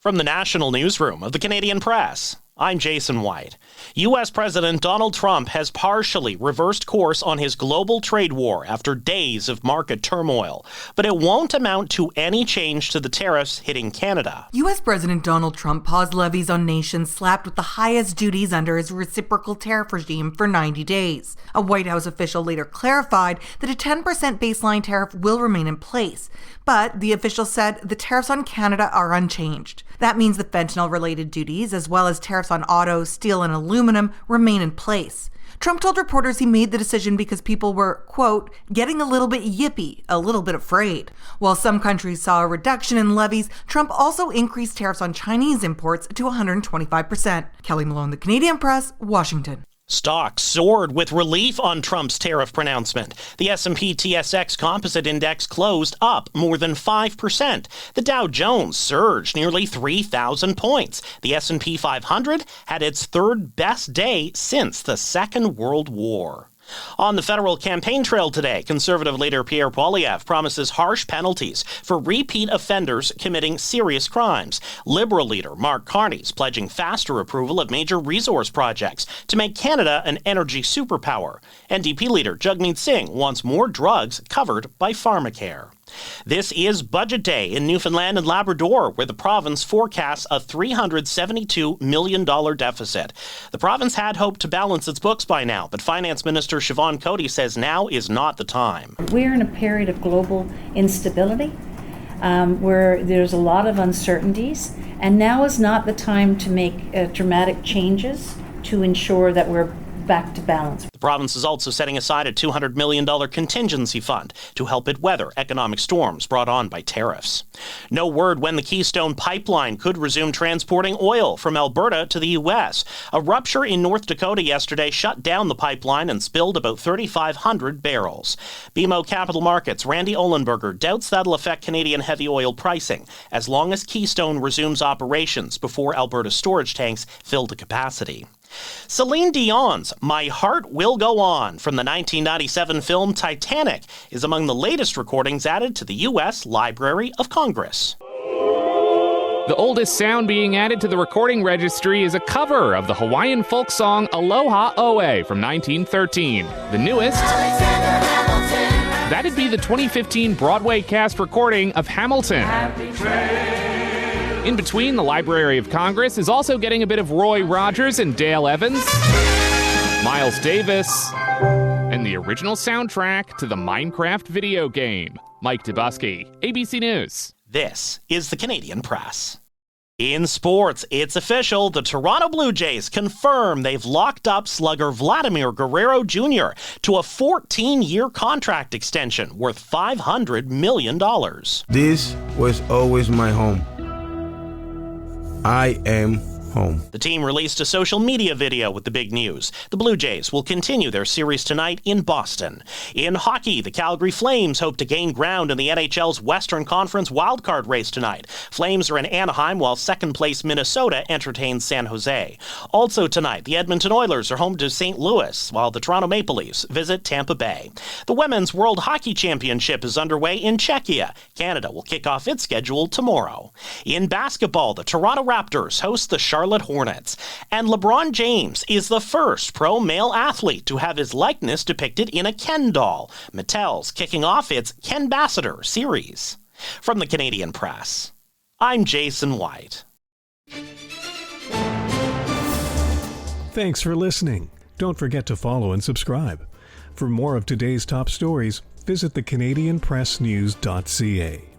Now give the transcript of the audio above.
From the National Newsroom of the Canadian Press, I'm Jason White. U.S. President Donald Trump has partially reversed course on his global trade war after days of market turmoil, but it won't amount to any change to the tariffs hitting Canada. U.S. President Donald Trump paused levies on nations slapped with the highest duties under his reciprocal tariff regime for 90 days. A White House official later clarified that a 10% baseline tariff will remain in place, but the official said the tariffs on Canada are unchanged. That means the fentanyl-related duties, as well as tariffs on auto, steel, and aluminum, remain in place. Trump told reporters he made the decision because people were, quote, getting a little bit yippy, a little bit afraid. While some countries saw a reduction in levies, Trump also increased tariffs on Chinese imports to 125%. Kelly Malone, The Canadian Press, Washington. Stocks soared with relief on Trump's tariff pronouncement. The S&P TSX Composite Index closed up more than 5%. The Dow Jones surged nearly 3,000 points. The S&P 500 had its third best day since the Second World War. On the federal campaign trail today, Conservative leader Pierre Poilievre promises harsh penalties for repeat offenders committing serious crimes. Liberal leader Mark Carney's pledging faster approval of major resource projects to make Canada an energy superpower. NDP leader Jagmeet Singh wants more drugs covered by pharmacare. This is Budget Day in Newfoundland and Labrador, where the province forecasts a $372 million deficit. The province had hoped to balance its books by now, but Finance Minister Siobhan Coady says now is not the time. We're in a period of global instability where there's a lot of uncertainties, and now is not the time to make dramatic changes to ensure that we're back to balance. The province is also setting aside a $200 million contingency fund to help it weather economic storms brought on by tariffs. No word when the Keystone Pipeline could resume transporting oil from Alberta to the U.S. A rupture in North Dakota yesterday shut down the pipeline and spilled about 3,500 barrels. BMO Capital Markets' Randy Ohlenberger doubts that'll affect Canadian heavy oil pricing as long as Keystone resumes operations before Alberta's storage tanks fill to capacity. Celine Dion's My Heart Will Go On from the 1997 film Titanic is among the latest recordings added to the U.S. Library of Congress. The oldest sound being added to the recording registry is a cover of the Hawaiian folk song Aloha Oe from 1913. The newest, that'd be the 2015 Broadway cast recording of Hamilton. In between, the Library of Congress is also getting a bit of Roy Rogers and Dale Evans, Miles Davis, and the original soundtrack to the Minecraft video game. Mike Dubusky, ABC News. This is the Canadian Press. In sports, it's official. The Toronto Blue Jays confirm they've locked up slugger Vladimir Guerrero Jr. to a 14-year contract extension worth $500 million. This was always my home. I am home. The team released a social media video with the big news. The Blue Jays will continue their series tonight in Boston. In hockey, the Calgary Flames hope to gain ground in the NHL's Western Conference wildcard race tonight. Flames are in Anaheim while second-place Minnesota entertains San Jose. Also tonight, the Edmonton Oilers are home to St. Louis, while the Toronto Maple Leafs visit Tampa Bay. The Women's World Hockey Championship is underway in Czechia. Canada will kick off its schedule tomorrow. In basketball, the Toronto Raptors host the Charlotte Hornets. And LeBron James is the first pro male athlete to have his likeness depicted in a Ken doll. Mattel's kicking off its Kenbassador series. From the Canadian Press, I'm Jason White. Thanks for listening. Don't forget to follow and subscribe. For more of today's top stories, visit thecanadianpressnews.ca.